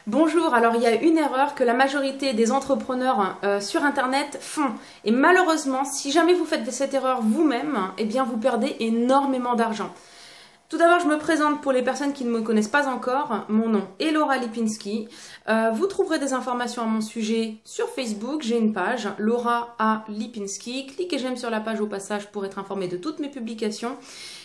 Bonjour, alors il y a une erreur que la majorité des entrepreneurs sur internet font. Et malheureusement, si jamais vous faites cette erreur vous-même, eh bien vous perdez énormément d'argent. Tout d'abord, je me présente pour les personnes qui ne me connaissent pas encore. Mon nom est Laura Lipinski. Vous trouverez des informations à mon sujet sur Facebook. J'ai une page, Laura A. Lipinski. Cliquez j'aime sur la page au passage pour être informé de toutes mes publications.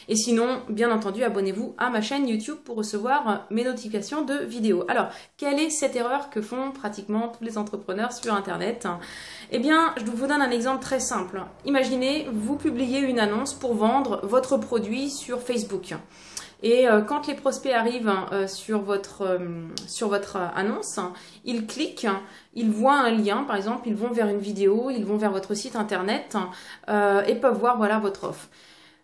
Et sinon, bien entendu, abonnez-vous à ma chaîne YouTube pour recevoir mes notifications de vidéos. Alors, quelle est cette erreur que font pratiquement tous les entrepreneurs sur Internet? Eh bien, je vous donne un exemple très simple. Imaginez, vous publiez une annonce pour vendre votre produit sur Facebook. Et quand les prospects arrivent sur votre annonce, ils cliquent, ils voient un lien, par exemple, ils vont vers une vidéo, ils vont vers votre site internet et peuvent voir voilà, votre offre.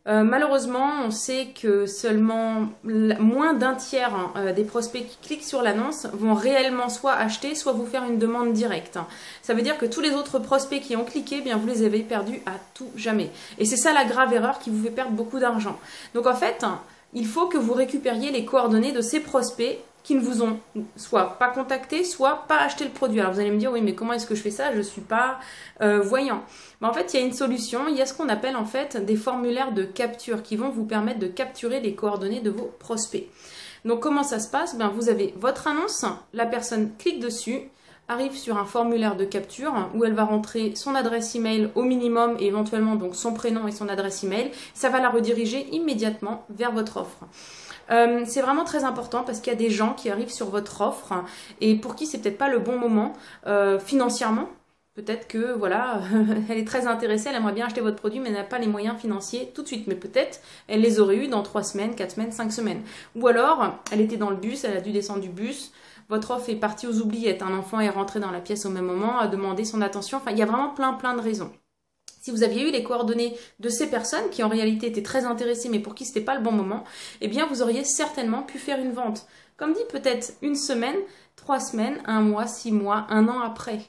Malheureusement, on sait que seulement moins d'un tiers des prospects qui cliquent sur l'annonce vont réellement soit acheter, soit vous faire une demande directe. Ça veut dire que tous les autres prospects qui ont cliqué, eh bien vous les avez perdus à tout jamais. Et c'est ça la grave erreur qui vous fait perdre beaucoup d'argent. Donc en fait, il faut que vous récupériez les coordonnées de ces prospects qui ne vous ont soit pas contacté, soit pas acheté le produit. Alors vous allez me dire, oui, mais comment est-ce que je fais ça? Je ne suis pas voyant. Mais en fait, il y a une solution. Il y a ce qu'on appelle en fait des formulaires de capture qui vont vous permettre de capturer les coordonnées de vos prospects. Donc comment ça se passe? Ben, vous avez votre annonce, la personne clique dessus, arrive sur un formulaire de capture où elle va rentrer son adresse email au minimum et éventuellement donc son prénom et son adresse email. Ça va la rediriger immédiatement vers votre offre. C'est vraiment très important parce qu'il y a des gens qui arrivent sur votre offre et pour qui c'est peut-être pas le bon moment financièrement. Peut-être que voilà, elle est très intéressée, elle aimerait bien acheter votre produit mais elle n'a pas les moyens financiers tout de suite. Mais peut-être elle les aurait eu dans 3 semaines, 4 semaines, 5 semaines. Ou alors elle était dans le bus, elle a dû descendre du bus. Votre offre est partie aux oubliettes. Un enfant est rentré dans la pièce au même moment, a demandé son attention. Enfin, il y a vraiment plein de raisons. Si vous aviez eu les coordonnées de ces personnes qui en réalité étaient très intéressées mais pour qui ce n'était pas le bon moment, eh bien vous auriez certainement pu faire une vente. Comme dit, peut-être 1 semaine, 3 semaines, 1 mois, 6 mois, 1 an après.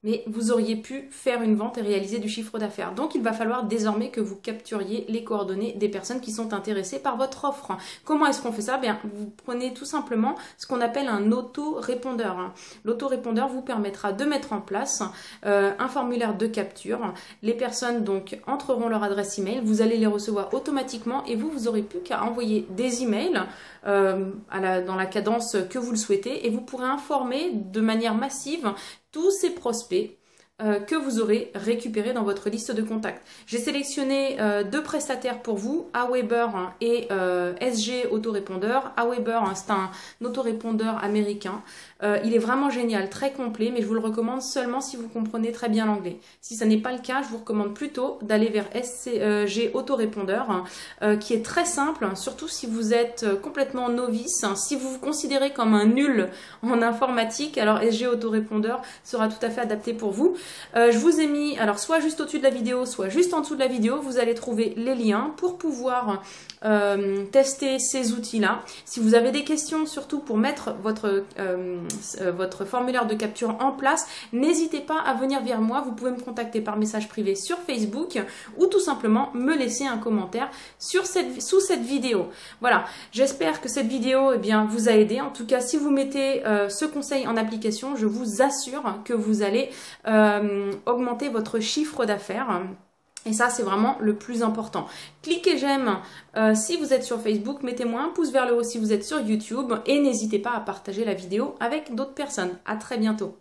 Mais vous auriez pu faire une vente et réaliser du chiffre d'affaires. Donc, il va falloir désormais que vous capturiez les coordonnées des personnes qui sont intéressées par votre offre. Comment est-ce qu'on fait ça? Bien, vous prenez tout simplement ce qu'on appelle un autorépondeur. L'autorépondeur vous permettra de mettre en place un formulaire de capture. Les personnes donc entreront leur adresse email, vous allez les recevoir automatiquement et vous aurez plus qu'à envoyer des emails dans la cadence que vous le souhaitez et vous pourrez informer de manière massive tous ces prospects que vous aurez récupérés dans votre liste de contacts. J'ai sélectionné 2 prestataires pour vous, Aweber et SG Autorépondeur. Aweber, c'est un autorépondeur américain. Il est vraiment génial, très complet, mais je vous le recommande seulement si vous comprenez très bien l'anglais. Si ce n'est pas le cas, je vous recommande plutôt d'aller vers SG Autorépondeur, qui est très simple, surtout si vous êtes complètement novice. Si vous vous considérez comme un nul en informatique, alors SG Autorépondeur sera tout à fait adapté pour vous. Je vous ai mis, alors soit juste au-dessus de la vidéo, soit juste en dessous de la vidéo, vous allez trouver les liens pour pouvoir tester ces outils-là. Si vous avez des questions, surtout pour mettre votre formulaire de capture en place, n'hésitez pas à venir vers moi. Vous pouvez me contacter par message privé sur Facebook ou tout simplement me laisser un commentaire sous cette vidéo. Voilà, j'espère que cette vidéo vous a aidé. En tout cas, si vous mettez ce conseil en application, je vous assure que vous allez augmenter votre chiffre d'affaires. Et ça, c'est vraiment le plus important. Cliquez j'aime si vous êtes sur Facebook, mettez-moi un pouce vers le haut si vous êtes sur YouTube et n'hésitez pas à partager la vidéo avec d'autres personnes. À très bientôt.